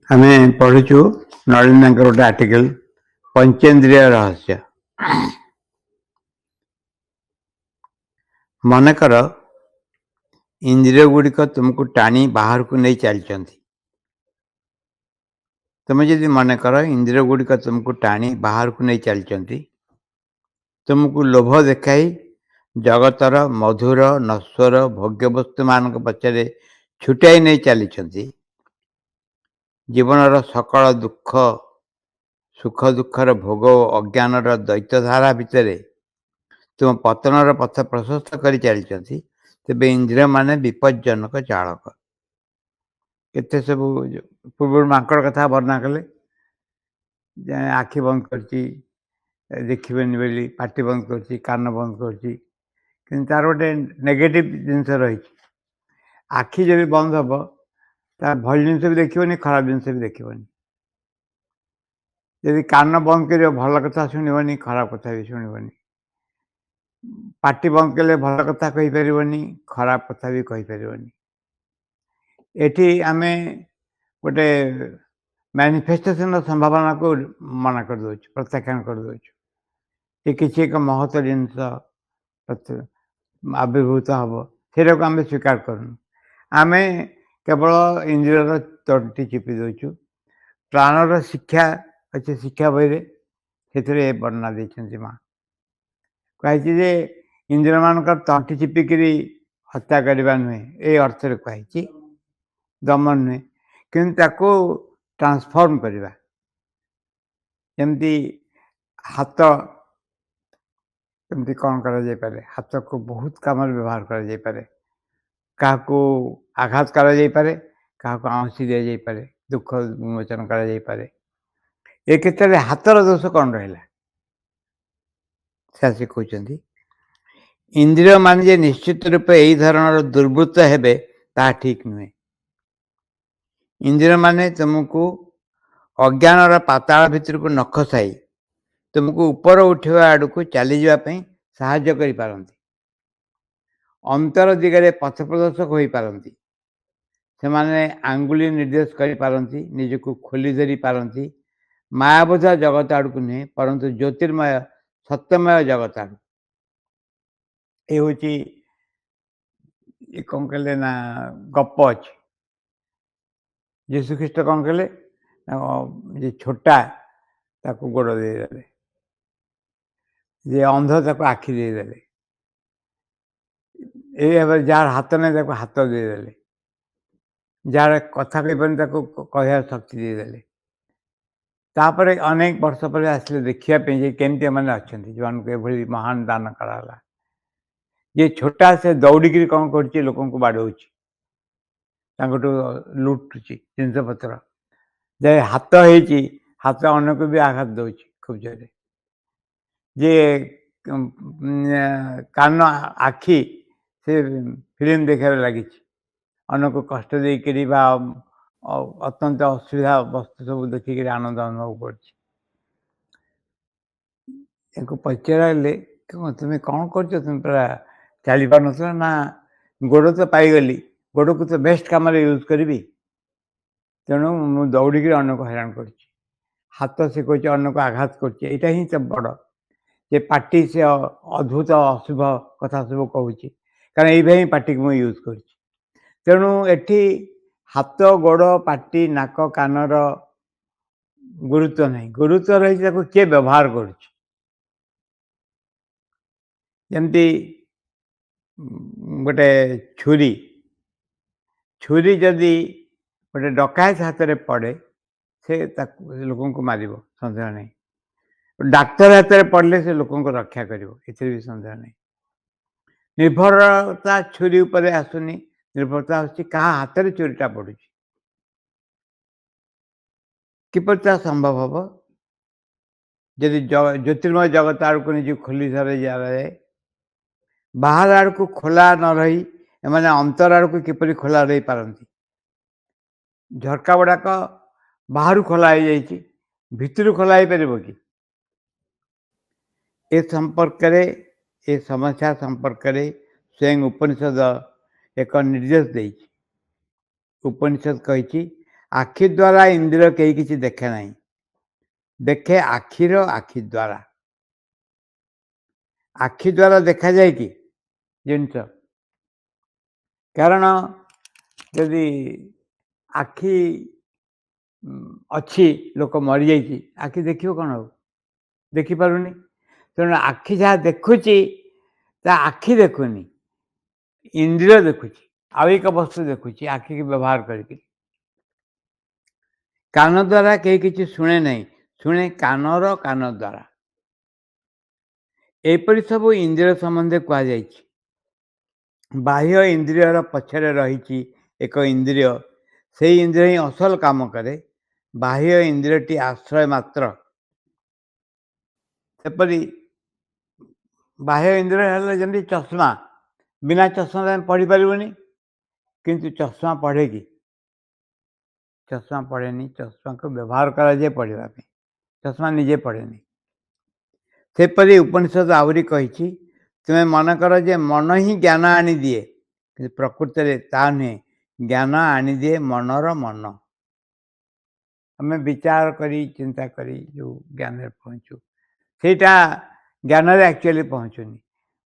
ଆମେ ପଢୁଛୁ ନଳିନାଙ୍କର ଗୋଟେ ଆର୍ଟିକଲ ପଞ୍ଚେନ୍ଦ୍ରିୟ ରହସ୍ୟ। ମନେକର ଇନ୍ଦ୍ରିୟ ଗୁଡ଼ିକ ତୁମକୁ ଟାଣି ବାହାରକୁ ନେଇ ଚାଲିଛନ୍ତି। ତୁମେ ଯଦି ମନେକର ଇନ୍ଦ୍ରିୟ ଗୁଡ଼ିକ ତୁମକୁ ଟାଣି ବାହାରକୁ ନେଇ ଚାଲିଛନ୍ତି, ତୁମକୁ ଲୋଭ ଦେଖାଇ ଜଗତର ମଧୁର ନଶ୍ୱର ଭୋଗ୍ୟବସ୍ତୁମାନଙ୍କ ପଛରେ ଛୁଟାଇ ନେଇ ଚାଲିଛନ୍ତି। ଜୀବନର ସକଳ ଦୁଃଖ ସୁଖ ଦୁଃଖର ଭୋଗ ଓ ଅଜ୍ଞାନର ଦୈତ୍ୟଧାରା ଭିତରେ ତୁମ ପତନର ପଥ ପ୍ରଶସ୍ତ କରି ଚାଲିଛନ୍ତି, ତେବେ ଇନ୍ଦ୍ରିୟମାନେ ବିପଜ୍ଜନକ ଚାଳକ। କେତେ ସବୁ ପୂର୍ବରୁ ମାଙ୍କଡ଼ କଥା ବର୍ଣ୍ଣନା କଲେ। ଆଖି ବନ୍ଦ କରିଛି ଦେଖିବେନି ବୋଲି, ପାଟି ବନ୍ଦ କରୁଛି, କାନ ବନ୍ଦ କରୁଛି, କିନ୍ତୁ ତାର ଗୋଟେ ନେଗେଟିଭ୍ ଜିନିଷ ରହିଛି। ଆଖି ଯଦି ବନ୍ଦ ହେବ ତାର ଭଲ ଜିନିଷ ବି ଦେଖିବନି, ଖରାପ ଜିନିଷ ବି ଦେଖିବନି। ଯଦି କାନ ବନ୍ଦ କରିବ ଭଲ କଥା ଶୁଣିବନି, ଖରାପ କଥା ବି ଶୁଣିବନି। ପାଟି ବନ୍ଦ କଲେ ଭଲ କଥା କହିପାରିବନି, ଖରାପ କଥା ବି କହିପାରିବନି। ଏଠି ଆମେ ଗୋଟେ ମ୍ୟାନିଫେଷ୍ଟେସନର ସମ୍ଭାବନାକୁ ମନା କରିଦେଉଛୁ, ପ୍ରତ୍ୟାଖ୍ୟାନ କରିଦେଉଛୁ। ଯେ କିଛି ଏକ ମହତ ଜିନିଷ ଆବିର୍ଭୂତ ହେବ, ସେଇଟାକୁ ଆମେ ସ୍ୱୀକାର କରୁନୁ। ଆମେ କେବଳ ଇନ୍ଦ୍ରିୟର ତଣ୍ଟି ଚିପି ଦେଉଛୁ। ପ୍ରାଣର ଶିକ୍ଷା ଅଛି ଶିକ୍ଷା ବହିରେ, ସେଥିରେ ଏ ବର୍ଣ୍ଣନା ଦେଇଛନ୍ତି ମା। କୁହାଯାଇଛି ଯେ ଇନ୍ଦ୍ରିୟମାନଙ୍କର ତଣ୍ଟି ଚିପିକିରି ହତ୍ୟା କରିବା ନୁହେଁ, ଏଇ ଅର୍ଥରେ କୁହାଯାଇଛି। ଦମନ ନୁହେଁ, କିନ୍ତୁ ତାକୁ ଟ୍ରାନ୍ସଫର୍ମ କରିବା। ଯେମିତି ହାତ କେମିତି କ'ଣ କରାଯାଇପାରେ, ହାତକୁ ବହୁତ କାମରେ ବ୍ୟବହାର କରାଯାଇପାରେ। କାହାକୁ ଆଘାତ କରାଯାଇପାରେ, କାହାକୁ ଆଉଁସି ଦିଆଯାଇପାରେ, ଦୁଃଖ ବିମୋଚନ କରାଯାଇପାରେ। ଏ କ୍ଷେତ୍ରରେ ହାତର ଦୋଷ କ'ଣ ରହିଲା? ସେ କହୁଛନ୍ତି ଇନ୍ଦ୍ରିୟମାନେ ଯେ ନିଶ୍ଚିତ ରୂପେ ଏହି ଧରଣର ଦୁର୍ବୃତ୍ତ ହେବେ ତାହା ଠିକ୍ ନୁହେଁ। ଇନ୍ଦ୍ରିୟମାନେ ତୁମକୁ ଅଜ୍ଞାନର ପାତାଳ ଭିତରକୁ ନ ଖସାଇ ତୁମକୁ ଉପର ଉଠିବା ଆଡ଼କୁ ଚାଲିଯିବା ପାଇଁ ସାହାଯ୍ୟ କରିପାରନ୍ତି। ଅନ୍ତର ଦିଗରେ ପଥ ପ୍ରଦର୍ଶକ ହୋଇପାରନ୍ତି। ସେମାନେ ଆଙ୍ଗୁଳି ନିର୍ଦ୍ଦେଶ କରିପାରନ୍ତି, ନିଜକୁ ଖୋଲି ଧରି ପାରନ୍ତି ମାୟାବୋଧ ଜଗତ ଆଡ଼କୁ ନୁହେଁ, ପରନ୍ତୁ ଜ୍ୟୋତିର୍ମୟ ସତ୍ୟମୟ ଜଗତ ଆଡ଼କୁ। ଏ ହେଉଛି କ'ଣ କହିଲେ ନା ଗପ ଅଛି। ଯୀଶୁଖ୍ରୀଷ୍ଟ କ'ଣ କଲେ ଯେ ଛୋଟା ତାକୁ ଗୋଡ଼ ଦେଇଦେଲେ, ଯେ ଅନ୍ଧ ତାକୁ ଆଖି ଦେଇଦେଲେ, ଏଇ ଭାବରେ ଯାହାର ହାତ ନାହିଁ ତାକୁ ହାତ ଦେଇଦେଲେ, ଯାହାର କଥା କହିପାରୁନି ତାକୁ କହିବାର ଶକ୍ତି ଦେଇଦେଲେ। ତାପରେ ଅନେକ ବର୍ଷ ପରେ ଆସିଲେ ଦେଖିବା ପାଇଁ ଯେ କେମିତି ଏମାନେ ଅଛନ୍ତି, ଯେଉଁମାନଙ୍କୁ ଏଭଳି ମହାନ ଦାନ କରାହେଲା। ଯେ ଛୋଟା ସେ ଦୌଡ଼ିକିରି କ'ଣ କରୁଛି, ଲୋକଙ୍କୁ ବାଡ଼ଉଛି, ତାଙ୍କଠୁ ଲୁଟୁଛି ଜିନିଷପତ୍ର। ଯେ ହାତ ହେଇଛି, ହାତ ଅନ୍ୟକୁ ବି ଆଘାତ ଦେଉଛି ଖୁବ୍ ଜୋରେ। ଯେ କାନ ଆଖି ସେ ଫିଲ୍ମ ଦେଖିବାରେ ଲାଗିଛି, ଅନ୍ୟକୁ କଷ୍ଟ ଦେଇକରି ବା ଅତ୍ୟନ୍ତ ଅସୁବିଧା ବସ୍ତୁ ସବୁ ଦେଖିକିରି ଆନନ୍ଦ ଅନୁଭବ କରୁଛି। ତାକୁ ପଚାରିଲେ ତୁମେ କ'ଣ କରୁଛ? ତୁମେ ପୁରା ଚାଲିପାରୁନଥିଲ ନା? ଗୋଡ଼ ତ ପାଇଗଲି, ଗୋଡ଼କୁ ତ ବେଷ୍ଟ କାମରେ ୟୁଜ୍ କରିବି, ତେଣୁ ମୁଁ ଦୌଡ଼ିକିରି ଅନ୍ୟକୁ ହଇରାଣ କରୁଛି। ହାତ ସେ କହୁଛି ଅନ୍ୟକୁ ଆଘାତ କରୁଛି। ଏଇଟା ହିଁ ତ ବଡ଼। ଯେ ପାଟି ସେ ଅଦ୍ଭୁତ ଅଶୁଭ କଥା ସବୁ କହୁଛି, କାରଣ ଏଇପାଇଁ ପାଟିକୁ ମୁଁ ୟୁଜ୍ କରୁଛି। ତେଣୁ ଏଠି ହାତ ଗୋଡ଼ ପାଟି ନାକ କାନର ଗୁରୁତ୍ୱ ନାହିଁ, ଗୁରୁତ୍ୱ ରହିଛି ତାକୁ କିଏ ବ୍ୟବହାର କରୁଛି। ଯେମିତି ଗୋଟେ ଛୁରୀ ଯଦି ଗୋଟେ ଡକାୟତ ହାତରେ ପଡ଼େ, ସେ ତାକୁ ଲୋକଙ୍କୁ ମାରିବ, ସନ୍ଦେହ ନାହିଁ। ଡାକ୍ତର ହାତରେ ପଡ଼ିଲେ ସେ ଲୋକଙ୍କୁ ରକ୍ଷା କରିବ, ଏଥିରେ ବି ସନ୍ଦେହ ନାହିଁ। ନିର୍ଭରତା ଛୁରୀ ଉପରେ ଆସୁନି, ନିର୍ଭରତା ଆସୁଛି କାହା ହାତରେ ଛୁରୀଟା ପଡ଼ୁଛି। କିପରି ତା ସମ୍ଭବ ହେବ? ଯଦି ଜ୍ୟୋତିର୍ମୟ ଜଗତ ଆଡ଼କୁ ନିଜକୁ ଖୋଲି ଧରାଯାଏ, ବାହାର ଆଡ଼କୁ ଖୋଲା ନ ରହି ଏମାନେ ଅନ୍ତର ଆଡ଼କୁ କିପରି ଖୋଲା ରହିପାରନ୍ତି? ଝରକା ଗୁଡ଼ାକ ବାହାରୁ ଖୋଲା ହେଇଯାଇଛି, ଭିତରୁ ଖୋଲା ହେଇପାରିବ କି? ଏ ସମ୍ପର୍କରେ, ଏ ସମସ୍ୟା ସମ୍ପର୍କରେ ସ୍ୱୟଂ ଉପନିଷଦ ଏକ ନିର୍ଦ୍ଦେଶ ଦେଇଛି। ଉପନିଷଦ କହିଛି आखि द्वारा इंद्रिय कहीं किसी देखे नहीं, देखे आखिर आखि द्वारा। आखि द्वारा देखा जाए कि जिनस, कारण यदि आखि अच्छी लोक मरी जाइए आखि देखियो कौन हो, देखिपारुनी। तेणु आखि जहाँ देखुची ता आखि देखुनी, इंद्रिय देखुची, आउ एक वस्तु देखुची आखि की व्यवहार करके। कान द्वारा कहीं किसी शुणे नहीं, शुणे कानर कान द्वारा। एपरि सब इंद्रिय संबंधी कहुई। बाह्य इंद्रियर पछरे रही एक इंद्रिय, से इंद्रिय ही असल काम करे, बाह्य इंद्रियटी आश्रय मात्र। सेपरी बाह्य इंद्रिय है जमी चश्मा, बिना चश्मा आम पढ़ी पार्बनी, किंतु चश्मा पढ़े कि? चश्मा पढ़ेनी, चश्मा को व्यवहार करा जाए पढ़ा, चश्मा निजे पढ़ेनी। सेपरी उपनिषद आहरी कही, तुम्हें मन कर जे मन ही ज्ञान आनी दिए, प्रकृति में ता नुहे, ज्ञान आनी दिए मनर मन। आम विचार करी चिंता करी जो ज्ञान पहुँचू सेटा ज्ञान एक्चुअली पहुँचुनी,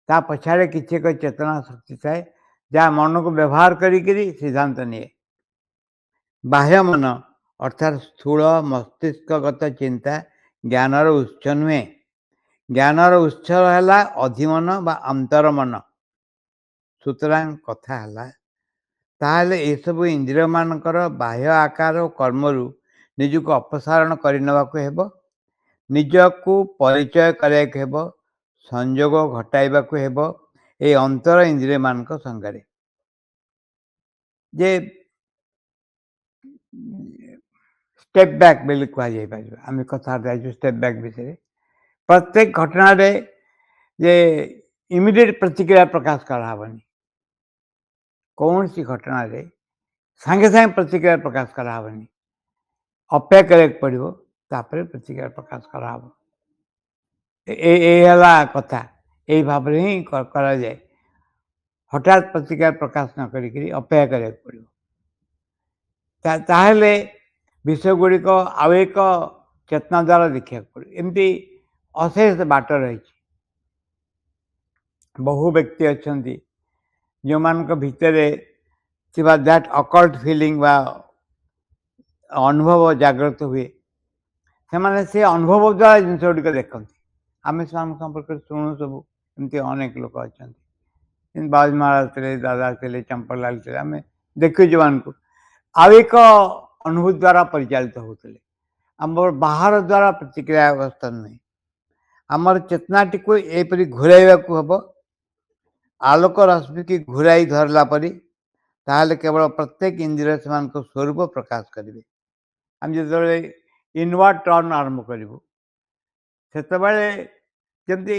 ता पछाड़े किसी एक चेतना शक्ति थाए जहाँ मन को व्यवहार करी सिद्धांत निए। बाह्य मन अर्थात स्थूल मस्तिष्कगत चिंता ज्ञानर उत्स नुहे, ज्ञानर उत्स है अधिमन बा अंतर मन। सुतरां कथा है ताहले ये सब इंद्रिय मानकर बाह्य आकार और कर्मरु निजक अपसारण करनेबाकू हेबो, निजकू परिचय कराइक हेबो, संयोग घटाइबाकू हेबो ए अंतर इंद्रिय मानक संगरे। जे स्टेप बैक बोली कहुई पार, आम कथा स्टेप बैक विषय प्रत्येक घटना जे इमिडिएट प्रतिक्रिया प्रकाश कराबनी, कौन सी घटना रे सांगे सांगे प्रतिक्रिया प्रकाश कराबनी, अपेक्षा कराइक पड़ो तापर प्रतिक्रिया प्रकाश कराब। कथा यही भाव ही करा जाए, हठात प्रतिक्रिया प्रकाश न करी अपेक्षा कराइक पड़ो। ताहले विषय गुड़िक आउ एक चेतना द्वारा देखा पड़ो। एमती अशेष बाट रही बहु व्यक्ति अच्छा जो मान भितर दैट अकल्ट फीलिंग बा अनुभव जागृत हुए, से अनुभव द्वारा जिन गुड़िक देखते आम से संपर्क शुणु सब एमती अनेक लोक अच्छा बाबू महाराज थे, दादा थे, चंपलाल थे, आम देखु जो मान को आउ एक अनुभूति द्वारा परिचालित होते। आम बाहर द्वारा प्रतिक्रिया अवस्था नुहे, आमर चेतनाटी को एपरी घुराइबा हम, आलोक रश्मि की घुराई धरला परी ताहले केवल प्रत्येक इंद्रिय से स्वरूप प्रकाश करेंगे। आम जो इनवर्ड टर्न आरंभ करूँ से जमी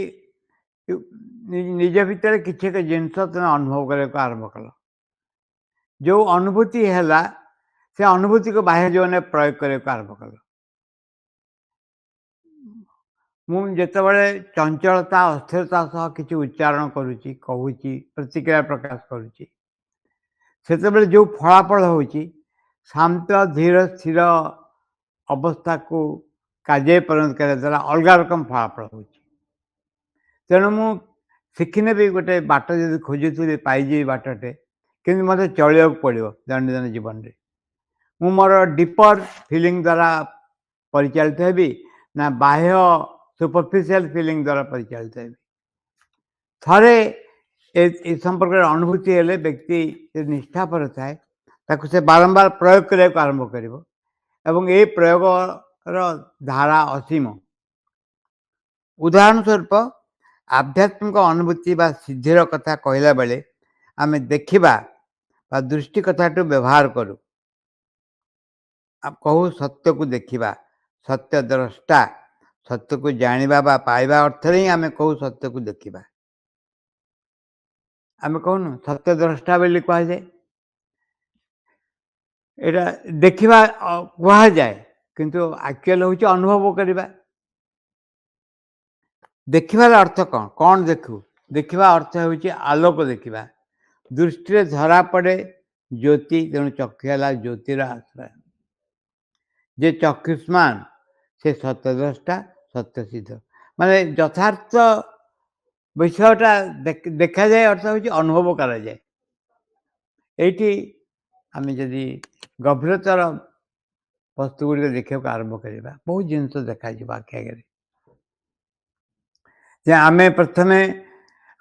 निज भितर किसी एक जिनस तुम अनुभव करने आरंभ कल, जो अनुभूति है से अनुभूति को बाह्य जीवन में प्रयोग करने आरंभ कल। मुझे चंचलता अस्थिरता सह किसी उच्चारण करुच्ची कहूँ प्रतिक्रिया प्रकाश करुच्ची से जो फलाफल हो शांत धीर स्थिर अवस्था को कार्य परिणत करने द्वारा अलग रकम फलाफल हो। तेणु मु शिखने भी गोटे बाट जो खोजुरी पाई बाटटे कि मत चलिया पड़ो दैनंदिन जीवन में मु मोर डीपर फिलिंग द्वारा परिचालित हेबी ना बाह्य सुपरफिशियल फिलिंग द्वारा परिचालित हेबी। थरे ए संपर्क अनुभूति हेले व्यक्ति निष्ठा पर थाए ताकू से बारंबार प्रयोग करने को आरंभ करिवो एवं ए प्रयोग धारा असीम। उदाहरण स्वरूप आध्यात्मिक अनुभूति बा सिद्धिर कथा कहला बेले आमे देखिबा बा दृष्टि कथाटू व्यवहार करूँ। आप कहू सत्य को देखिबा, सत्य द्रष्टा, सत्य को जानिबा बा पाइबा अर्थ ही आमे कहू सत्य को देखिबा। आमे कहूँ सत्य द्रष्टा बोली कह जाए, एटा देखिबा कह जाए किंतु एक्चुअल होची अनुभव करिबा। देखिबार अर्थ कौन कौन देखू, देखिबा अर्थ होची आलोक देखिबा। दृष्टि धरा पड़े ज्योति, तेणु चक्षु है ज्योतिर आश्रय। ଯେ ଚକ୍ଷୁଷ୍ମାନ ସେ ସତ୍ୟଦ୍ରଷ୍ଟା ସତ୍ୟସିଦ୍ଧ। ମାନେ ଯଥାର୍ଥ ବିଷୟଟା ଦେଖାଯାଏ ଅର୍ଥ ହେଉଛି ଅନୁଭବ କରାଯାଏ। ଏଇଠି ଆମେ ଯଦି ଗଭୀରତର ବସ୍ତୁ ଗୁଡ଼ିକ ଦେଖିବାକୁ ଆରମ୍ଭ କରିବା, ବହୁତ ଜିନିଷ ଦେଖାଯିବ ଆଖି ଆଗରେ। ଯେ ଆମେ ପ୍ରଥମେ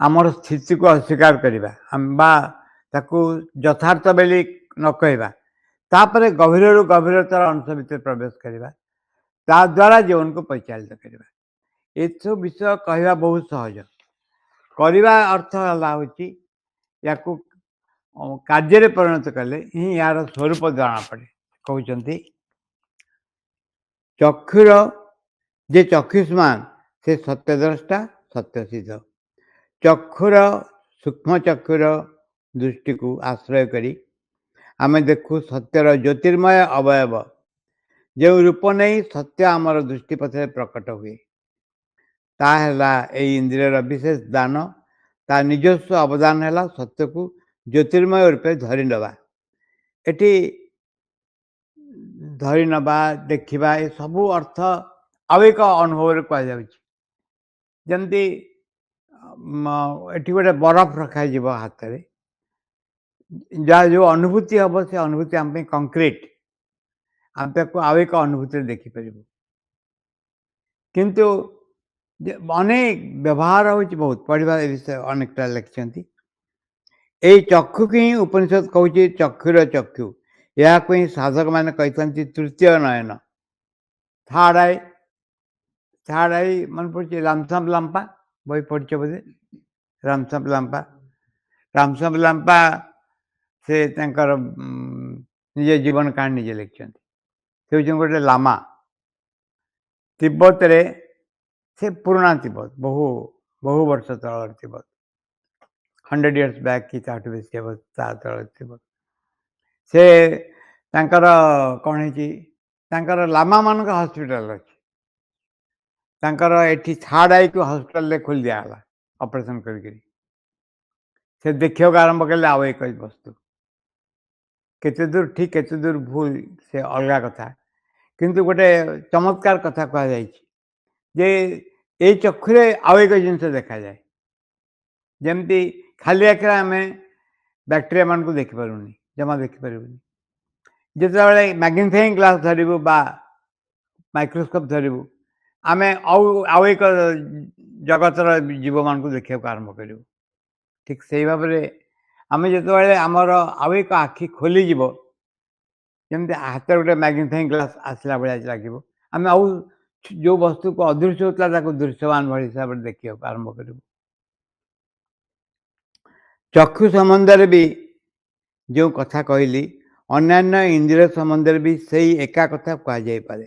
ଆମର ସ୍ଥିତିକୁ ଅସ୍ୱୀକାର କରିବା ବା ତାକୁ ଯଥାର୍ଥ ବୋଲି ନ କହିବା, ତାପରେ ଗଭୀରରୁ ଗଭୀରତର ଅଂଶ ଭିତରେ ପ୍ରବେଶ କରିବା, ତାଦ୍ୱାରା ଜୀବନକୁ ପରିଚାଳିତ କରିବା। ଏସବୁ ବିଷୟ କହିବା ବହୁତ ସହଜ, କରିବା ଅର୍ଥ ହେଲା ହେଉଛି ୟାକୁ କାର୍ଯ୍ୟରେ ପରିଣତ କଲେ ହିଁ ଏହାର ସ୍ୱରୂପ ଜଣାପଡ଼େ। କହୁଛନ୍ତି ଚକ୍ଷୁର ଯେ ଚକ୍ଷୁଷ୍ମାନ ସେ ସତ୍ୟଦ୍ରଷ୍ଟା ସତ୍ୟସିଦ୍ଧ। ଚକ୍ଷୁର ସୂକ୍ଷ୍ମ ଚକ୍ଷୁର ଦୃଷ୍ଟିକୁ ଆଶ୍ରୟ କରି ଆମେ ଦେଖୁ ସତ୍ୟର ଜ୍ୟୋତିର୍ମୟ ଅବୟବ, ଯେଉଁ ରୂପ ନେଇ ସତ୍ୟ ଆମର ଦୃଷ୍ଟି ପଥରେ ପ୍ରକଟ ହୁଏ। ତାହା ହେଲା ଏହି ଇନ୍ଦ୍ରିୟର ବିଶେଷ ଦାନ। ତା ନିଜସ୍ୱ ଅବଦାନ ହେଲା ସତ୍ୟକୁ ଜ୍ୟୋତିର୍ମୟ ରୂପେ ଧରି ନେବା। ଏଠି ଧରି ନେବା, ଦେଖିବା, ଏସବୁ ଅର୍ଥ ଆଉ ଏକ ଅନୁଭବରେ କୁହାଯାଉଛି। ଯେମିତି ଏଠି ଗୋଟେ ବରଫ ରଖାଯିବ ହାତରେ, ଯାହା ଯେଉଁ ଅନୁଭୂତି ହେବ ସେ ଅନୁଭୂତି ଆମ ପାଇଁ କଂକ୍ରିଟ୍, ଆମେ ତାକୁ ଆଉ ଏକ ଅନୁଭୂତିରେ ଦେଖିପାରିବୁ। କିନ୍ତୁ ଅନେକ ବ୍ୟବହାର ହେଉଛି ବହୁତ, ପଢ଼ିବା ଏ ବିଷୟରେ ଅନେକଟା ଲେଖିଛନ୍ତି। ଏଇ ଚକ୍ଷୁକୁ ହିଁ ଉପନିଷଦ କହୁଛି ଚକ୍ଷୁର ଚକ୍ଷୁ। ଏହାକୁ ହିଁ ସାଧକମାନେ କହିଥାନ୍ତି ତୃତୀୟ ନୟନ, ଥାର୍ଡ ଆଇ। ଥାର୍ଡ ଆଇ ମନେ ପଡ଼ୁଛି ରାମସାମ ଲାମ୍ପା ବହି ପଢ଼ିଛ ବୋଧେ? ରାମସାମ ଲାମ୍ପା, ରାମସାମ ଲାମ୍ପା ସେ ତାଙ୍କର ନିଜ ଜୀବନ କାହାଣୀ ନିଜେ ଲେଖିଛନ୍ତି। ସେ ହେଉଛନ୍ତି ଗୋଟେ ଲାମା। ତିବ୍ବତରେ, ସେ ପୁରୁଣା ତିବ୍ବତ, ବହୁ ବର୍ଷ ତଳର ତିବ୍ବତ, 100 years ବ୍ୟାକ୍ କି ତାଠୁ ବେଶୀ ହେବ, ତା ତଳେ ତିବ୍ବତ। ସେ ତାଙ୍କର କ'ଣ ହେଇଛି, ତାଙ୍କର ଲାମାମାନଙ୍କ ହସ୍ପିଟାଲ ଅଛି। ତାଙ୍କର ଏଠି ଥାର୍ଡ ଆଇକୁ ହସ୍ପିଟାଲରେ ଖୋଲି ଦିଆଗଲା ଅପରେସନ କରିକିରି। ସେ ଦେଖିବାକୁ ଆରମ୍ଭ କଲେ ଆଉ ଏକ ବସ୍ତୁ। କେତେ ଦୂର ଠିକ୍ କେତେ ଦୂର ଭୁଲ ସେ ଅଲଗା କଥା, କିନ୍ତୁ ଗୋଟେ ଚମତ୍କାର କଥା କୁହାଯାଇଛି ଯେ ଏଇ ଚକ୍ଷୁରେ ଆଉ ଏକ ଜିନିଷ ଦେଖାଯାଏ। ଯେମିତି ଖାଲି ଆଖିରେ ଆମେ ବ୍ୟାକ୍ଟେରିଆ ମାନଙ୍କୁ ଦେଖିପାରୁନି, ଜମା ଦେଖିପାରିବୁନି। ଯେତେବେଳେ ମ୍ୟାଗ୍ନିଫାଇଂ ଗ୍ଲାସ୍ ଧରିବୁ ବା ମାଇକ୍ରୋସ୍କୋପ ଧରିବୁ, ଆମେ ଆଉ ଏକ ଜଗତର ଜୀବମାନଙ୍କୁ ଦେଖିବାକୁ ଆରମ୍ଭ କରିବୁ। ଠିକ୍ ସେଇ ଭାବରେ ଆମେ ଯେତେବେଳେ ଆମର ଆଉ ଏକ ଆଖି ଖୋଲିଯିବ, ଯେମିତି ହାତରେ ଗୋଟେ ମ୍ୟାଗ୍ନିଫାଇଂ ଗ୍ଲାସ୍ ଆସିଲା ଭଳିଆ ଲାଗିବ, ଆମେ ଆଉ ଯେଉଁ ବସ୍ତୁକୁ ଅଦୃଶ୍ୟ ହେଉଥିଲା ତାକୁ ଦୃଶ୍ୟମାନ ଭଳି ହିସାବରେ ଦେଖିବାକୁ ଆରମ୍ଭ କରିବୁ। ଚକ୍ଷୁ ସମ୍ବନ୍ଧରେ ବି ଯେଉଁ କଥା କହିଲି, ଅନ୍ୟାନ୍ୟ ଇନ୍ଦ୍ରିୟ ସମ୍ବନ୍ଧରେ ବି ସେଇ ଏକା କଥା କୁହାଯାଇପାରେ।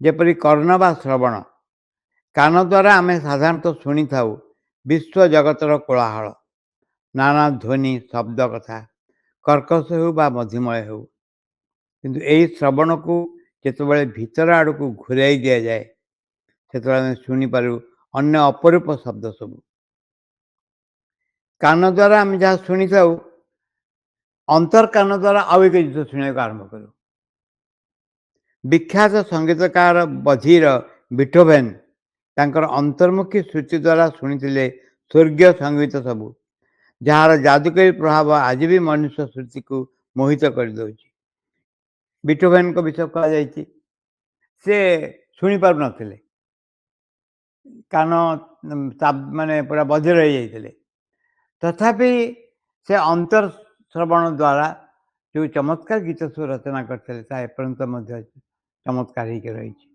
ଯେପରି କର୍ଣ୍ଣ ବା ଶ୍ରବଣ, କାନ ଦ୍ୱାରା ଆମେ ସାଧାରଣତଃ ଶୁଣିଥାଉ ବିଶ୍ୱ ଜଗତର କୋଳାହଳ, ନାନା ଧ୍ୱନି ଶବ୍ଦ କଥା, କର୍କଶ ହେଉ ବା ମଧୁମୟ ହେଉ। କିନ୍ତୁ ଏହି ଶ୍ରବଣକୁ ଯେତେବେଳେ ଭିତର ଆଡ଼କୁ ଘୁରାଇ ଦିଆଯାଏ, ସେତେବେଳେ ଆମେ ଶୁଣିପାରୁ ଅନ୍ୟ ଅପରୂପ ଶବ୍ଦ ସବୁ। କାନ ଦ୍ୱାରା ଆମେ ଯାହା ଶୁଣିଥାଉ, ଅନ୍ତର କାନ ଦ୍ୱାରା ଆଉ ଏକ ଜିନିଷ ଶୁଣିବାକୁ ଆରମ୍ଭ କରୁ। ବିଖ୍ୟାତ ସଙ୍ଗୀତକାର ବଧିର ବିଟୋଭେନ୍ ତାଙ୍କର ଅନ୍ତର୍ମୁଖୀ ସୃଷ୍ଟି ଦ୍ୱାରା ଶୁଣିଥିଲେ ସ୍ୱର୍ଗୀୟ ସଙ୍ଗୀତ ସବୁ, ଯାହାର ଯାଦୁକରୀ ପ୍ରଭାବ ଆଜି ବି ମନୁଷ୍ୟ ସୃଷ୍ଟିକୁ ମୋହିତ କରିଦେଉଛି। ବିଟୋଭେନ୍ଙ୍କ ବିଷୟ କୁହାଯାଇଛି ସେ ଶୁଣିପାରୁନଥିଲେ, କାନ ମାନେ ପୁରା ବଧିର ହେଇଯାଇଥିଲେ। ତଥାପି ସେ ଅନ୍ତର ଶ୍ରବଣ ଦ୍ୱାରା ଯେଉଁ ଚମତ୍କାର ଗୀତ ସବୁ ରଚନା କରିଥିଲେ, ତାହା ଏପର୍ଯ୍ୟନ୍ତ ମଧ୍ୟ ଚମତ୍କାର ହେଇକି ରହିଛି।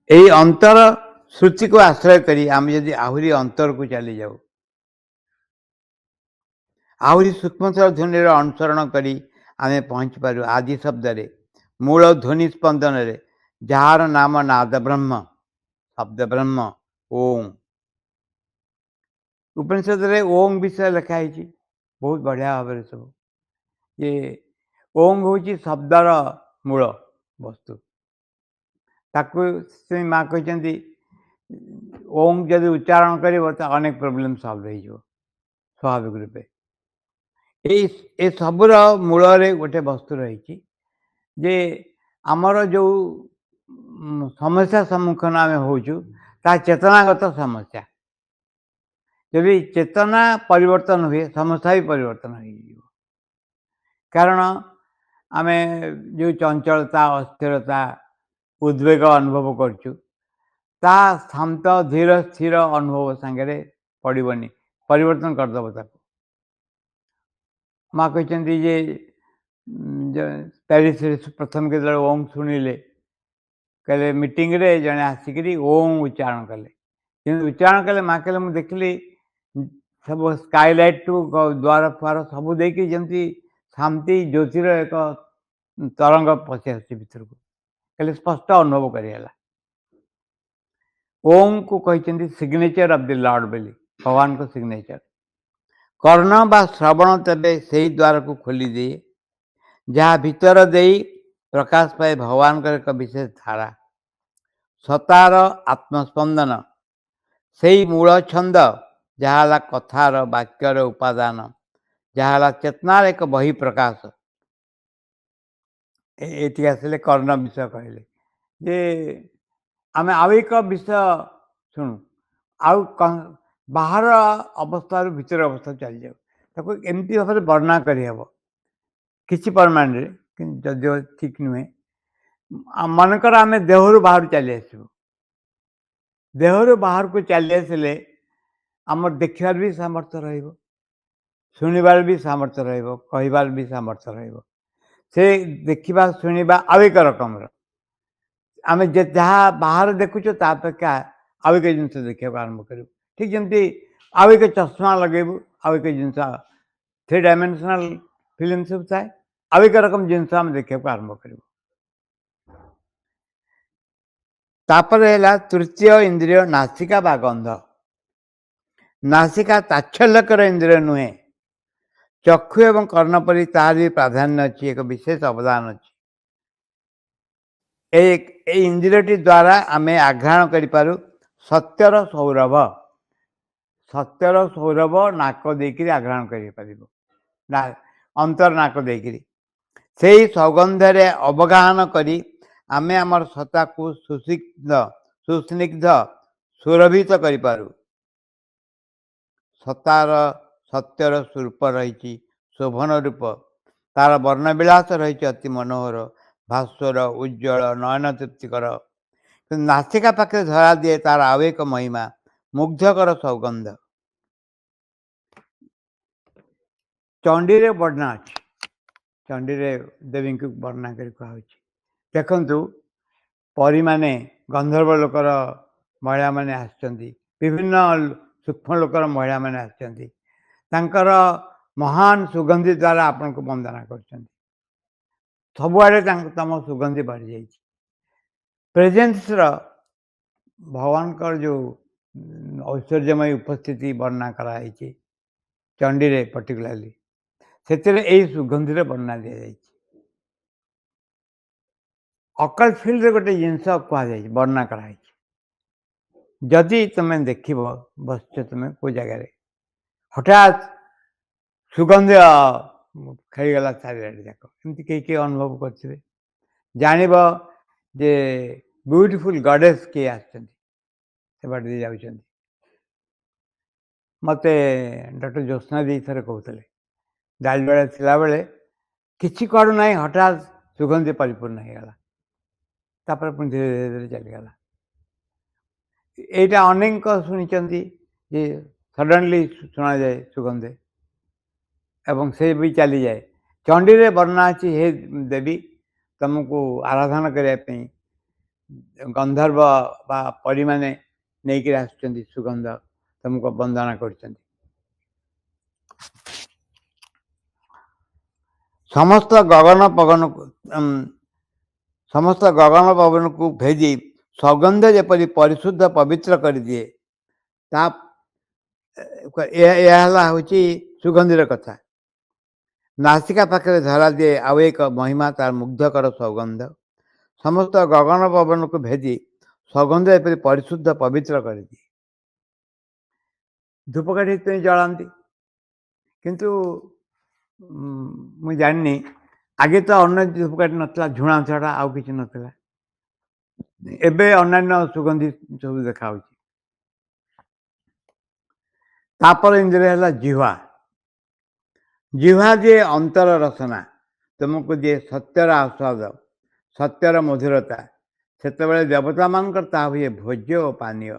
ଏହି ଅନ୍ତର ସୃଷ୍ଟିକୁ ଆଶ୍ରୟ କରି ଆମେ ଯଦି ଆହୁରି ଅନ୍ତରକୁ ଚାଲିଯାଉ, ଆହୁରି ସୂକ୍ଷ୍ମତର ଧ୍ୱନିର ଅନୁସରଣ କରି ଆମେ ପହଞ୍ଚିପାରୁ ଆଦି ଶବ୍ଦରେ, ମୂଳ ଧ୍ୱନି ସ୍ପନ୍ଦନରେ, ଯାହାର ନାମ ନାଦ ବ୍ରହ୍ମ, ଶବ୍ଦ ବ୍ରହ୍ମ, ଓଂ। ଉପନିଷଦରେ ଓଂ ବିଷୟ ଲେଖା ହେଇଛି ବହୁତ ବଢ଼ିଆ ଭାବରେ ସବୁ। ଯେ ଓଂ ହେଉଛି ଶବ୍ଦର ମୂଳ ବସ୍ତୁ। ତାକୁ ସେ ମା କହିଛନ୍ତି ଓଂ ଯଦି ଉଚ୍ଚାରଣ କରିବ ତ ଅନେକ ପ୍ରୋବ୍ଲେମ୍ ସଲ୍ଭ ହେଇଯିବ ସ୍ୱାଭାବିକ ରୂପେ। ଏ ସବୁର ମୂଳରେ ଗୋଟେ ବସ୍ତୁ ରହିଛି ଯେ ଆମର ଯୋଉ ସମସ୍ୟା ସମ୍ମୁଖୀନ ଆମେ ହେଉଛୁ ତାହା ଚେତନାଗତ ସମସ୍ୟା। ଯଦି ଚେତନା ପରିବର୍ତ୍ତନ ହୁଏ ସମସ୍ୟା ବି ପରିବର୍ତ୍ତନ ହେଇଯିବ। କାରଣ ଆମେ ଯୋଉ ଚଞ୍ଚଳତା, ଅସ୍ଥିରତା, ଉଦ୍ବେଗ ଅନୁଭବ କରୁଛୁ ତାହା ଶାନ୍ତ, ଧୀର, ସ୍ଥିର ଅନୁଭବ ସାଙ୍ଗରେ ପଡ଼ିବନି, ପରିବର୍ତ୍ତନ କରିଦେବ ତାକୁ। ମା କହିଛନ୍ତି ଯେ ପ୍ୟାରିସରେ ପ୍ରଥମ କେତେବେଳେ ଓମ୍ ଶୁଣିଲେ କହିଲେ ମିଟିଂରେ ଜଣେ ଆସିକିରି ଓମ୍ ଉଚ୍ଚାରଣ କଲେ। କିନ୍ତୁ ଉଚ୍ଚାରଣ କଲେ ମା କହିଲେ ମୁଁ ଦେଖିଲି ସବୁ ସ୍କାଇଲାଇଟ୍ଠୁ ଦ୍ୱାର ଫୁଆର ସବୁ ଦେଇକି ଯେମିତି ଶାନ୍ତି ଜ୍ୟୋତିର ଏକ ତରଙ୍ଗ ପଶି ଆସୁଛି ଭିତରକୁ। କହିଲେ ସ୍ପଷ୍ଟ ଅନୁଭବ କରିହେଲା। ଓମ୍କୁ କହିଛନ୍ତି ସିଗ୍ନେଚର ଅଫ୍ ଦି ଲର୍ଡ ବୋଲି, ଭଗବାନଙ୍କ ସିଗ୍ନେଚର। କର୍ଣ୍ଣ ବା ଶ୍ରବଣ ତେବେ ସେହି ଦ୍ୱାରକୁ ଖୋଲିଦିଏ ଯାହା ଭିତର ଦେଇ ପ୍ରକାଶ ପାଏ ଭଗବାନଙ୍କର ଏକ ବିଶେଷ ଧାରା। ସତାର ଆତ୍ମସ୍ପନ୍ଦନ ସେଇ ମୂଳ ଛନ୍ଦ ଯାହା ହେଲା କଥାର, ବାକ୍ୟର ଉପାଦାନ, ଯାହା ହେଲା ଚେତନାର ଏକ ବହି ପ୍ରକାଶ। ଏଠିକି ଆସିଲେ କର୍ଣ୍ଣ ବିଷୟ କହିଲେ ଯେ ଆମେ ଆଉ ଏକ ବିଷୟ ଶୁଣୁ, ଆଉ ବାହାର ଅବସ୍ଥାରୁ ଭିତର ଅବସ୍ଥାକୁ ଚାଲିଯାଉ, ତାକୁ ଏମିତି ଭାବରେ ବର୍ଣ୍ଣନା କରିହେବ କିଛି ପରିମାଣରେ, କିନ୍ତୁ ଯଦିଓ ଠିକ୍ ନୁହେଁ। ମନେକର ଆମେ ଦେହରୁ ବାହାରୁ ଚାଲି ଆସିବୁ, ଦେହରୁ ବାହାରକୁ ଚାଲି ଆସିଲେ ଆମର ଦେଖିବାର ବି ସାମର୍ଥ୍ୟ ରହିବ, ଶୁଣିବାର ବି ସାମର୍ଥ୍ୟ ରହିବ, କହିବାର ବି ସାମର୍ଥ୍ୟ ରହିବ। ସେ ଦେଖିବା ଶୁଣିବା ଆଉ ଏକ ରକମର। ଆମେ ଯାହା ବାହାରେ ଦେଖୁଛୁ ତା ଅପେକ୍ଷା ଆଉ ଏକ ଜିନିଷ ଦେଖିବାକୁ ଆରମ୍ଭ କରିବୁ। ଠିକ୍ ଯେମିତି ଆଉ ଏକ ଚଷମା ଲଗେଇବୁ, ଆଉ ଏକ ଜିନିଷ 3 ଡାଇମେନ୍ସନାଲ ଫିଲ୍ମ ସବୁ ଥାଏ, ଆଉ ଏକ ରକମ ଜିନିଷ ଆମେ ଦେଖିବାକୁ ଆରମ୍ଭ କରିବୁ। ତାପରେ ହେଲା ତୃତୀୟ ଇନ୍ଦ୍ରିୟ ନାସିକା ବା ଗନ୍ଧ। ନାସିକା ତାଚ୍ଛଲ୍ୟକର ଇନ୍ଦ୍ରିୟ ନୁହେଁ। ଚକ୍ଷୁ ଏବଂ କର୍ଣ୍ଣ ପରି ତାହାର ବି ପ୍ରାଧାନ୍ୟ ଅଛି, ଏକ ବିଶେଷ ଅବଦାନ ଅଛି। ଏଇ ଇନ୍ଦ୍ରିୟଟି ଦ୍ୱାରା ଆମେ ଆଘ୍ରାଣ କରିପାରୁ ସତ୍ୟର ସୌରଭ। ସତ୍ୟର ସୌରଭ ନାକ ଦେଇକିରି ଆଘ୍ରାଣ କରିପାରିବ, ଅନ୍ତର ନାକ ଦେଇକିରି। ସେଇ ସୌଗନ୍ଧରେ ଅବଗାହନ କରି ଆମେ ଆମର ସତ୍ତାକୁ ସୁସ୍ନିଗ୍ଧ ସୁରଭିତ କରିପାରୁ। ସତ୍ୟର ସ୍ୱରୂପ ରହିଛି ଶୋଭନ ରୂପ, ତାର ବର୍ଣ୍ଣବିଳାସ ରହିଛି ଅତି ମନୋହର, ଭାସ୍ୱର, ଉଜ୍ଜ୍ୱଳ, ନୟନ ତୃପ୍ତିକର। କିନ୍ତୁ ନାସିକା ପାଖରେ ଧରା ଦିଏ ତାର ଆଉ ଏକ ମହିମା, ମୁଗ୍ଧକର ସୌଗନ୍ଧ। ଚଣ୍ଡୀରେ ବର୍ଣ୍ଣନା ଅଛି, ଚଣ୍ଡୀରେ ଦେବୀଙ୍କୁ ବର୍ଣ୍ଣନା କରି କୁହାହେଉଛି। ଦେଖନ୍ତୁ, ପରୀମାନେ, ଗନ୍ଧର୍ବ ଲୋକର ମହିଳାମାନେ ଆସିଛନ୍ତି, ବିଭିନ୍ନ ସୂକ୍ଷ୍ମ ଲୋକର ମହିଳାମାନେ ଆସିଛନ୍ତି, ତାଙ୍କର ମହାନ ସୁଗନ୍ଧି ଦ୍ୱାରା ଆପଣଙ୍କୁ ବନ୍ଦନା କରୁଛନ୍ତି। ସବୁଆଡ଼େ ତମ ସୁଗନ୍ଧି ବଢ଼ିଯାଇଛି। ପ୍ରେଜେନ୍ସର ଭଗବାନଙ୍କର ଯେଉଁ ଐଶ୍ୱର୍ଯ୍ୟମୟ ଉପସ୍ଥିତି ବର୍ଣ୍ଣନା କରାଯାଇଛି ଚଣ୍ଡୀରେ ପର୍ଟିକୁଲାରଲି, ସେଥିରେ ଏଇ ସୁଗନ୍ଧିର ବର୍ଣ୍ଣନା ଦିଆଯାଇଛି। ଅକଲ୍ଟ ଫିଲ୍ଡରେ ଗୋଟେ ଜିନିଷ କୁହାଯାଇଛି, ବର୍ଣ୍ଣନା କରାଯାଇଛି। ଯଦି ତୁମେ ଦେଖିବ, ବସିଛ ତୁମେ କେଉଁ ଜାଗାରେ, ହଠାତ୍ ସୁଗନ୍ଧ ଖେଳିଗଲା ଚାରିଆଡ଼େ ଯାକ, ଏମିତି କେହି ଅନୁଭବ କରିଥିବେ, ଜାଣିବ ଯେ ବ୍ୟୁଟିଫୁଲ୍ ଗଡେସ୍ କିଏ ଆସିଛନ୍ତି, ସେ ବାଟ ଦେଇ ଯାଉଛନ୍ତି। ମୋତେ ଡକ୍ଟର ଜ୍ୟୋତ୍ସ୍ନା ଦେଇ ଥରେ କହୁଥିଲେ, ଡାଲିବେଳେ ଥିଲାବେଳେ କିଛି କୁଆଡ଼ୁ ନାହିଁ, ହଠାତ୍ ସୁଗନ୍ଧି ପରିପୂର୍ଣ୍ଣ ହେଇଗଲା, ତାପରେ ପୁଣି ଧୀରେ ଧୀରେ ଧୀରେ ଚାଲିଗଲା। ଏଇଟା ଅନେକ ଶୁଣିଛନ୍ତି ଯେ ସଡନଲି ଶୁଣାଯାଏ ସୁଗନ୍ଧି ଏବଂ ସେ ବି ଚାଲିଯାଏ। ଚଣ୍ଡୀରେ ବର୍ଣ୍ଣନା ଅଛି, ହେ ଦେବୀ, ତୁମକୁ ଆରାଧନା କରିବା ପାଇଁ ଗନ୍ଧର୍ବ ବା ପରୀମାନେ ନେଇକି ଆସୁଛନ୍ତି ସୁଗନ୍ଧ, ତୁମକୁ ବନ୍ଦନା କରୁଛନ୍ତି। ସମସ୍ତ ଗଗନ ପବନକୁ ଭେଦି ସୌଗନ୍ଧ ଯେପରି ପରିଶୁଦ୍ଧ ପବିତ୍ର କରିଦିଏ, ଏହା ହେଉଛି ସୁଗନ୍ଧିର କଥା। ନାସିକା ପାଖରେ ଧରା ଦିଏ ଆଉ ଏକ ମହିମା, ତାର ମୁଗ୍ଧକର ସୌଗନ୍ଧ। ସମସ୍ତ ଗଗନ ପବନକୁ ଭେଦି ସୌଗନ୍ଧ ଏପରି ପରିଶୁଦ୍ଧ ପବିତ୍ର କରିଦିଏ। ଧୂପକାଠି ପାଇଁ ଜଳାନ୍ତି, କିନ୍ତୁ ମୁଁ ଜାଣିନି ଆଗେ ତ ଅନ୍ୟ ଧୂପକାଠି ନଥିଲା, ଝୁଣା ଛଡ଼ା ଆଉ କିଛି ନଥିଲା। ଏବେ ଅନ୍ୟାନ୍ୟ ସୁଗନ୍ଧି ସବୁ ଦେଖାଯାଉଛି। ତାପରେ ଇନ୍ଦ୍ରିୟ ହେଲା ଜିହ୍ୱା। ଜିହ୍ୱା ଦିଏ ଅନ୍ତର ରସନା, ତୁମକୁ ଦିଏ ସତ୍ୟର ଆସ୍ୱାଦ, ସତ୍ୟର ମଧୁରତା। ସେତେବେଳେ ଦେବତାମାନଙ୍କର ତାହା ହୁଏ ଭୋଜ୍ୟ ଓ ପାନୀୟ।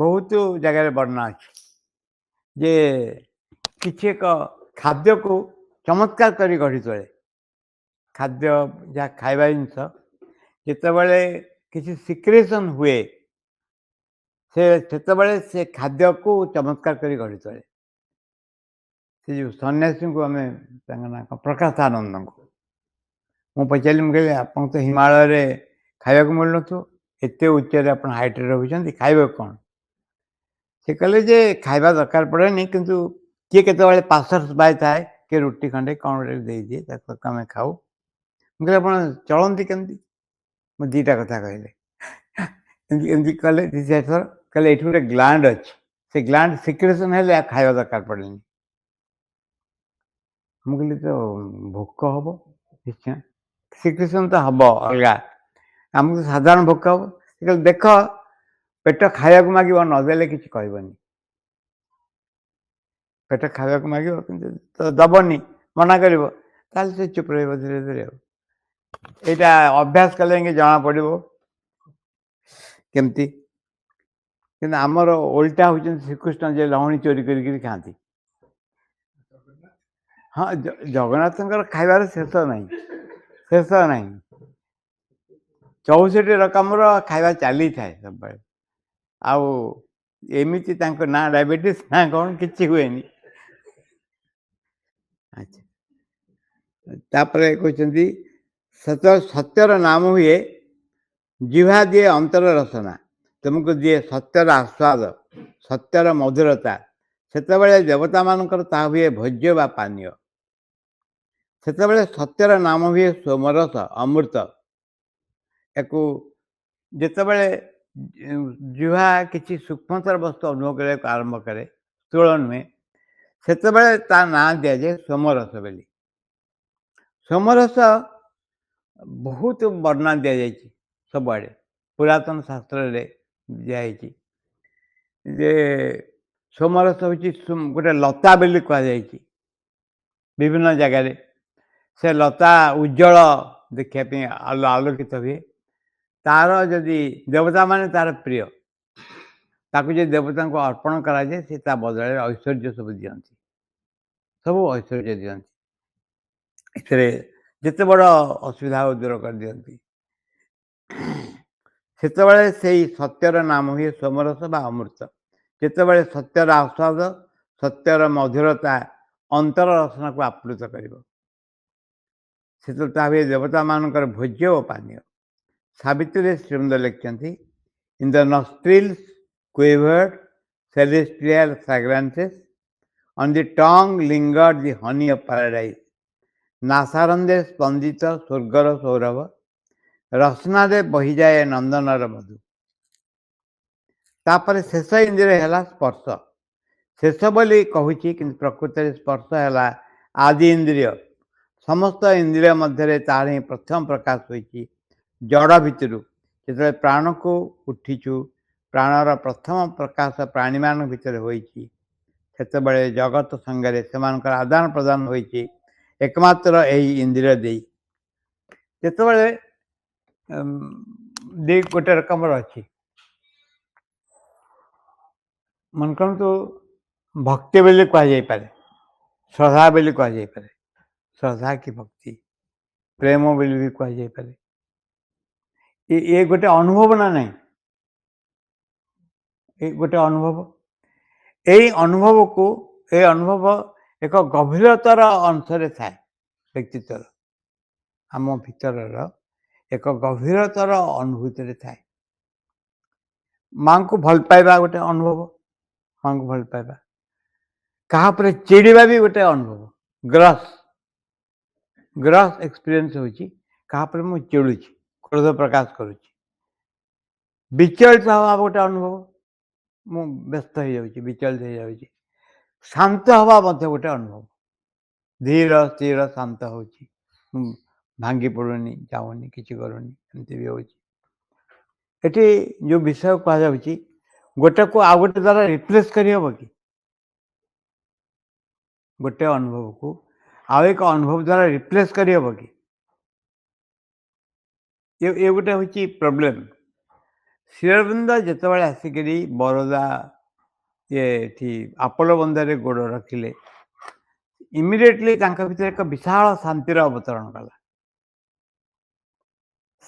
ବହୁତ ଜାଗାରେ ବର୍ଣ୍ଣନା ଅଛି ଯେ କିଛି ଏକ ଖାଦ୍ୟକୁ ଚମତ୍କାର କରି ଗଢ଼ି ତୋଳେ। ଖାଦ୍ୟ ଯାହା ଖାଇବା ଜିନିଷ ଯେତେବେଳେ କିଛି ସିକ୍ରେସନ୍ ହୁଏ, ସେତେବେଳେ ସେ ଖାଦ୍ୟକୁ ଚମତ୍କାର କରି ଗଢ଼ି ତୋଳେ। ସେ ଯେଉଁ ସନ୍ନ୍ୟାସୀଙ୍କୁ ଆମେ ତାଙ୍କ ନାଁ କ'ଣ, ପ୍ରକାଶାନନ୍ଦଙ୍କୁ ମୁଁ ପଚାରିଲି, ମୁଁ କହିଲି ଆପଣ ତ ହିମାଳୟରେ ଖାଇବାକୁ ମିଳୁନଥିବ, ଏତେ ଉଚ୍ଚରେ ଆପଣ ହାଇଟ୍ରେ ରହୁଛନ୍ତି, ଖାଇବାକୁ କ'ଣ? ସେ କହିଲେ ଯେ ଖାଇବା ଦରକାର ପଡ଼େନି, କିନ୍ତୁ କିଏ କେତେବେଳେ ପାସର୍ସ ବାଏ ଥାଏ, କିଏ ରୁଟି ଖଣ୍ଡେ କ'ଣ ଗୋଟେ ଦେଇଦିଏ, ତାକୁ ଆମେ ଖାଉ। ମୁଁ କହିଲି ଆପଣ ଚଳନ୍ତି କେମିତି? ମୁଁ ଦୁଇଟା କଥା କହିଲେ। ଏମିତି ଏମିତି କଲେ 2-4 ଥର, କହିଲେ ଏଇଠି ଗୋଟେ ଗ୍ଲାଣ୍ଡ ଅଛି, ସେ ଗ୍ଲାଣ୍ଡ ସିକ୍ରେସନ୍ ହେଲେ ଆଉ ଖାଇବା ଦରକାର ପଡ଼େନି। ମୁଁ କହିଲି ତ ଭୋକ ହବ ନିଶ୍ଚୟ, ସିକ୍ରେସନ୍ ତ ହବ ଅଲଗା, ଆମକୁ ସାଧାରଣ ଭୋକ ହବ। ସେ କହିଲେ ଦେଖ, ପେଟ ଖାଇବାକୁ ମାଗିବ, ନଦେଲେ କିଛି କହିବନି। ପେଟ ଖାଇବାକୁ ମାଗିବ କିନ୍ତୁ ତ ଦେବନି, ମନା କରିବ, ତାହେଲେ ସେ ଚୁପ୍ ରହିବ ଧୀରେ ଧୀରେ। ଆଉ ଏଇଟା ଅଭ୍ୟାସ କଲେ ଯାଇକି ଜଣାପଡ଼ିବ କେମିତି। କିନ୍ତୁ ଆମର ଓଲଟା ହେଉଛନ୍ତି ଶ୍ରୀକୃଷ୍ଣ, ଯେ ଲହୁଣୀ ଚୋରି କରିକିରି ଖାଆନ୍ତି। ହଁ, ଜଗନ୍ନାଥଙ୍କର ଖାଇବାର ଶେଷ ନାହିଁ, ଶେଷ ନାହିଁ। 64 ରକମର ଖାଇବା ଚାଲିଥାଏ ସବୁବେଳେ। ଆଉ ଏମିତି ତାଙ୍କ ନା ଡାଇବେଟିସ୍ ନା କ'ଣ କିଛି ହୁଏନି। ଆଚ୍ଛା, ତାପରେ କହୁଛନ୍ତି ସତ୍ୟର ନାମ ହୁଏ ଜିହ୍ୱା ଦିଏ ଅନ୍ତର ରସନା, ତୁମକୁ ଦିଏ ସତ୍ୟର ଆସ୍ୱାଦ, ସତ୍ୟର ମଧୁରତା। ସେତେବେଳେ ଦେବତାମାନଙ୍କର ତାହା ହୁଏ ଭୋଜ୍ୟ ବା ପାନୀୟ। ସେତେବେଳେ ସତ୍ୟର ନାମ ହୁଏ ସୋମରସ, ଅମୃତ। ୟାକୁ ଯେତେବେଳେ ଜିହ୍ୱା କିଛି ସୂକ୍ଷ୍ମତର ବସ୍ତୁ ଅନୁଭବ କରିବାକୁ ଆରମ୍ଭ କରେ, ସ୍ଥୂଳ ନୁହେଁ, ସେତେବେଳେ ତା ନାଁ ଦିଆଯାଏ ସୋମରସ ବୋଲି। ସୋମରସ ବହୁତ ବର୍ଣ୍ଣନା ଦିଆଯାଇଛି ସବୁଆଡ଼େ, ପୁରାତନ ଶାସ୍ତ୍ରରେ ଦିଆଯାଇଛି ଯେ ସୋମରସ ହେଉଛି ଗୋଟେ ଲତା ବୋଲି କୁହାଯାଇଛି ବିଭିନ୍ନ ଜାଗାରେ। ସେ ଲତା ଉଜ୍ଜଳ ଦେଖିବା ପାଇଁ ଆଲୋକିତ ହୁଏ। ତାର ଯଦି ଦେବତାମାନେ ତାର ପ୍ରିୟ, ତାକୁ ଯଦି ଦେବତାଙ୍କୁ ଅର୍ପଣ କରାଯାଏ, ସେ ତା ବଦଳରେ ଐଶ୍ୱର୍ଯ୍ୟ ସବୁ ଦିଅନ୍ତି, ସବୁ ଐଶ୍ୱର୍ଯ୍ୟ ଦିଅନ୍ତି। ଏଥିରେ ଯେତେ ବଡ଼ ଅସୁବିଧା ଦୂର କରିଦିଅନ୍ତି। ସେତେବେଳେ ସେଇ ସତ୍ୟର ନାମ ହୁଏ ସୋମରସ ବା ଅମୃତ। ଯେତେବେଳେ ସତ୍ୟର ଆସ୍ୱାଦ, ସତ୍ୟର ମଧୁରତା ଅନ୍ତର ରସନାକୁ ଆପ୍ଲୁତ କରିବ, ସେତେବେଳେ ତା ହୁଏ ଦେବତାମାନଙ୍କର ଭୋଜ୍ୟ ଓ ପାନୀୟ। ସାବିତ୍ରୀରେ ଶ୍ରୀମନ୍ଦ ଲେଖିଛନ୍ତି, in the nostrils quivered celestial fragrances, on the tongue lingered the honey of paradise, ନାସାରନ୍ଧେ ସ୍ପନ୍ଦିତ ସ୍ୱର୍ଗର ସୌରଭ, ରସନାରେ ବହିଯାଏ ନନ୍ଦନର ମଧୁ। ତାପରେ ଶେଷ ଇନ୍ଦ୍ରିୟ ହେଲା ସ୍ପର୍ଶ। ଶେଷ ବୋଲି କହୁଛି, କିନ୍ତୁ ପ୍ରକୃତରେ ସ୍ପର୍ଶ ହେଲା ଆଦି ଇନ୍ଦ୍ରିୟ। ସମସ୍ତ ଇନ୍ଦ୍ରିୟ ମଧ୍ୟରେ ତାର ହିଁ ପ୍ରଥମ ପ୍ରକାଶ ହୋଇଛି ଜଡ଼ ଭିତରୁ। ଯେତେବେଳେ ପ୍ରାଣକୁ ଉଠିଛୁ, ପ୍ରାଣର ପ୍ରଥମ ପ୍ରକାଶ ପ୍ରାଣୀମାନଙ୍କ ଭିତରେ ହୋଇଛି, ସେତେବେଳେ ଜଗତ ସାଙ୍ଗରେ ସେମାନଙ୍କର ଆଦାନ ପ୍ରଦାନ ହୋଇଛି ଏକମାତ୍ର ଏହି ଇନ୍ଦ୍ରିୟ ଦେଇ। ଯେତେବେଳେ ଗୋଟେ ରକମର ଅଛି, ମନେ କରନ୍ତୁ ଭକ୍ତି ବୋଲି କୁହାଯାଇପାରେ, ଶ୍ରଦ୍ଧା ବୋଲି କୁହାଯାଇପାରେ, ଶ୍ରଦ୍ଧା କି ଭକ୍ତି, ପ୍ରେମ ବୋଲି ବି କୁହାଯାଇପାରେ। ଏ ଗୋଟେ ଅନୁଭବ ନା ନାହିଁ, ଏ ଗୋଟେ ଅନୁଭବ। ଏଇ ଅନୁଭବକୁ, ଏ ଅନୁଭବ ଏକ ଗଭୀରତର ଅଂଶରେ ଥାଏ ବ୍ୟକ୍ତିତ୍ୱର, ଆମ ଭିତରର ଏକ ଗଭୀରତର ଅନୁଭୂତିରେ ଥାଏ। ମାଙ୍କୁ ଭଲ ପାଇବା ଗୋଟେ ଅନୁଭବ, ମାଙ୍କୁ ଭଲ ପାଇବା। କାହା ଉପରେ ଚିଡ଼ିବା ବି ଗୋଟେ ଅନୁଭବ, ଗ୍ରସ୍ ଏକ୍ସପିରିଏନ୍ସ ହେଉଛି କାହା ଉପରେ ମୁଁ ଚିଡ଼ୁଛି, କ୍ରୋଧ ପ୍ରକାଶ କରୁଛି। ବିଚଳିତ ହେବା ଗୋଟେ ଅନୁଭବ, ମୁଁ ବ୍ୟସ୍ତ ହେଇଯାଉଛି, ବିଚଳିତ ହେଇଯାଉଛି। ଶାନ୍ତ ହେବା ମଧ୍ୟ ଗୋଟେ ଅନୁଭବ। ଧୀର ସ୍ଥିର ଶାନ୍ତ ହେଉଛି। ଭାଙ୍ଗି ପଡ଼ୁନି, ଯାଉନି, କିଛି କରୁନି, ଏମିତି ବି ହେଉଛି। ଏଠି ଯେଉଁ ବିଷୟ କୁହାଯାଉଛି, ଗୋଟାକୁ ଆଉ ଗୋଟେ ଦ୍ୱାରା ରିପ୍ଲେସ୍ କରିହେବ କି? ଗୋଟେ ଅନୁଭବକୁ ଆଉ ଏକ ଅନୁଭବ ଦ୍ୱାରା ରିପ୍ଲେସ୍ କରିହେବ କି? ଏ ଗୋଟେ ହେଉଛି ପ୍ରୋବ୍ଲେମ୍। ଶ୍ରୀ ଅରବିନ୍ଦ ଯେତେବେଳେ ଆସିକିରି ବରୋଦା ଏଠି ଆପୋଲୋ ବନ୍ଧରେ ଗୋଡ଼ ରଖିଲେ, ଇମିଡ଼ିଏଟଲି ତାଙ୍କ ଭିତରେ ଏକ ବିଶାଳ ଶାନ୍ତିର ଅବତରଣ କଲା।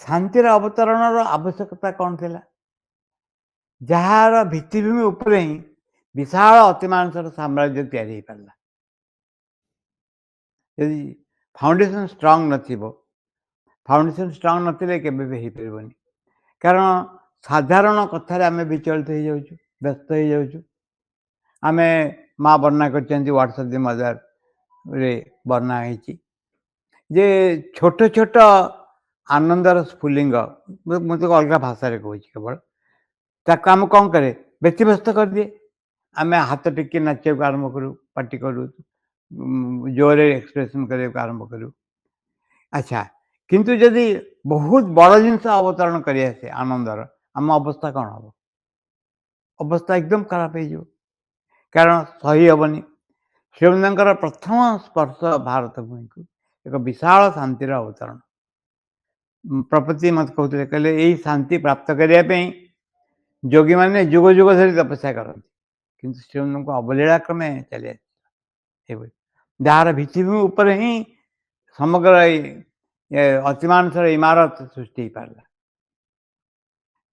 ଶାନ୍ତିର ଅବତରଣର ଆବଶ୍ୟକତା କ'ଣ ଥିଲା? ଯାହାର ଭିତ୍ତିଭୂମି ଉପରେ ହିଁ ବିଶାଳ ଅତିମାନସର ସାମ୍ରାଜ୍ୟ ତିଆରି ହେଇପାରିଲା। ଯଦି ଫାଉଣ୍ଡେସନ୍ ଷ୍ଟ୍ରଙ୍ଗ ନଥିବ, ଫାଉଣ୍ଡେସନ୍ ଷ୍ଟ୍ରଙ୍ଗ ନଥିଲେ କେବେ ବି ହେଇପାରିବନି। କାରଣ ସାଧାରଣ କଥାରେ ଆମେ ବିଚଳିତ ହେଇଯାଉଛୁ, ବ୍ୟସ୍ତ ହେଇଯାଉଛୁ। ଆମେ ମା ବର୍ଣ୍ଣନା କରିଛନ୍ତି ହ୍ୱାଟ୍ସ ଅଫ୍ ଦି ମଦରରେ ବର୍ଣ୍ଣନା ହେଇଛି ଯେ ଛୋଟ ଛୋଟ ଆନନ୍ଦର ସ୍ଫୁଲିଙ୍ଗ, ମୁଁ ତ ଅଲଗା ଭାଷାରେ କହୁଛି କେବଳ, ତାକୁ ଆମେ କ'ଣ କରେ, ବ୍ୟତିବ୍ୟସ୍ତ କରିଦିଏ। ଆମେ ହାତ ଟେକି ନାଚିବାକୁ ଆରମ୍ଭ କରୁ, ପାଟି କରୁ, ଜୋରରେ ଏକ୍ସପ୍ରେସନ୍ କରିବାକୁ ଆରମ୍ଭ କରୁ। ଆଚ୍ଛା, କିନ୍ତୁ ଯଦି ବହୁତ ବଡ଼ ଜିନିଷ ଅବତରଣ କରି ଆସେ ଆନନ୍ଦର, ଆମ ଅବସ୍ଥା କ'ଣ ହେବ? ଅବସ୍ଥା ଏକଦମ ଖରାପ ହେଇଯିବ, କାରଣ ସହି ହେବନି। ଶ୍ରୀଅରବିନ୍ଦଙ୍କର ପ୍ରଥମ ସ୍ପର୍ଶ ଭାରତ ଭୂମିକୁ ଏକ ବିଶାଳ ଶାନ୍ତିର ଅବତରଣ। ପ୍ରପତି ମୋତେ କହୁଥିଲେ, କହିଲେ ଏଇ ଶାନ୍ତି ପ୍ରାପ୍ତ କରିବା ପାଇଁ ଯୋଗୀମାନେ ଯୁଗ ଯୁଗ ଧରି ତପସ୍ୟା କରନ୍ତି, କିନ୍ତୁ ଶ୍ରୀଅରବିନ୍ଦଙ୍କୁ ଅବଲୀଳା କ୍ରମେ ଚାଲି ଆସିଥିଲା ଏଭଳି, ଯାହାର ଭିତ୍ତିଭୂମି ଉପରେ ହିଁ ସମଗ୍ର ଅତିମାନସର ଇମାରତ ସୃଷ୍ଟି ହେଇପାରିଲା।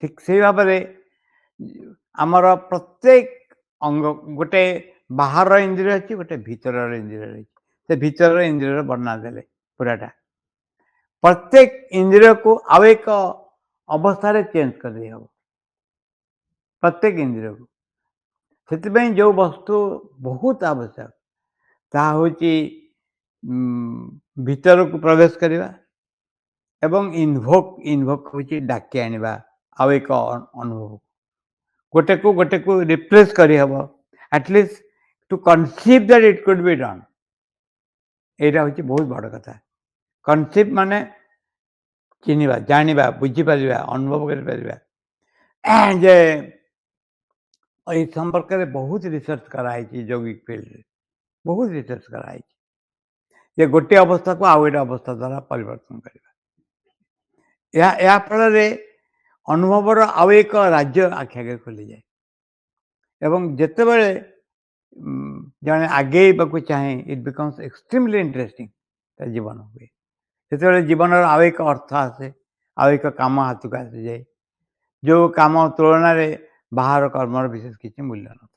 ଠିକ୍ ସେଇ ଭାବରେ ଆମର ପ୍ରତ୍ୟେକ ଅଙ୍ଗ, ଗୋଟେ ବାହାର ଇନ୍ଦ୍ରିୟ ଅଛି, ଗୋଟେ ଭିତରର ଇନ୍ଦ୍ରିୟ ରହିଛି। ସେ ଭିତରର ଇନ୍ଦ୍ରିୟର ବର୍ଣ୍ଣନା ଦେଲେ ପୁରାଟା। ପ୍ରତ୍ୟେକ ଇନ୍ଦ୍ରିୟକୁ ଆଉ ଏକ ଅବସ୍ଥାରେ ଚେଞ୍ଜ କରିଦେଇ ହେବ, ପ୍ରତ୍ୟେକ ଇନ୍ଦ୍ରିୟକୁ। ସେଥିପାଇଁ ଯେଉଁ ବସ୍ତୁ ବହୁତ ଆବଶ୍ୟକ, ତାହା ହେଉଛି ଭିତରକୁ ପ୍ରବେଶ କରିବା ଏବଂ ଇନଭୋକ୍ ହେଉଛି ଡାକି ଆଣିବା ଆଉ ଏକ ଅନୁଭବ। ଗୋଟେକୁ ରିପ୍ଲେସ୍ କରିହେବ, at least to conceive that it could be done. ଏଇଟା ହେଉଛି ବହୁତ ବଡ଼ କଥା। କନସିଭ୍ ମାନେ ଚିହ୍ନିବା, ଜାଣିବା, ବୁଝିପାରିବା, ଅନୁଭବ କରିପାରିବା। ଯେ ଏହି ସମ୍ପର୍କରେ ବହୁତ ରିସର୍ଚ୍ଚ କରାହେଇଛି ଯୌଗିକ ଫିଲ୍ଡରେ, ବହୁତ ରିସର୍ଚ୍ଚ କରାହେଇଛି ଯେ ଗୋଟିଏ ଅବସ୍ଥାକୁ ଆଉ ଗୋଟେ ଅବସ୍ଥା ଦ୍ୱାରା ପରିବର୍ତ୍ତନ କରିବା। ଏହା ଫଳରେ ଅନୁଭବର ଆଉ ଏକ ରାଜ୍ୟ ଆଖି ଆଗରେ ଖୋଲିଯାଏ ଏବଂ ଯେତେବେଳେ ଜଣେ ଆଗେଇବାକୁ ଚାହେଁ, ଇଟ୍ ବିକମ୍ସ ଏକ୍ସଟ୍ରିମଲି ଇଣ୍ଟରେଷ୍ଟିଂ, ତା ଜୀବନ ହୁଏ। ସେତେବେଳେ ଜୀବନର ଆଉ ଏକ ଅର୍ଥ ଆସେ, ଆଉ ଏକ କାମ ହାତକୁ ଆସିଯାଏ, ଯେଉଁ କାମ ତୁଳନାରେ ବାହାର କର୍ମର ବିଶେଷ କିଛି ମୂଲ୍ୟ ନଥାଏ।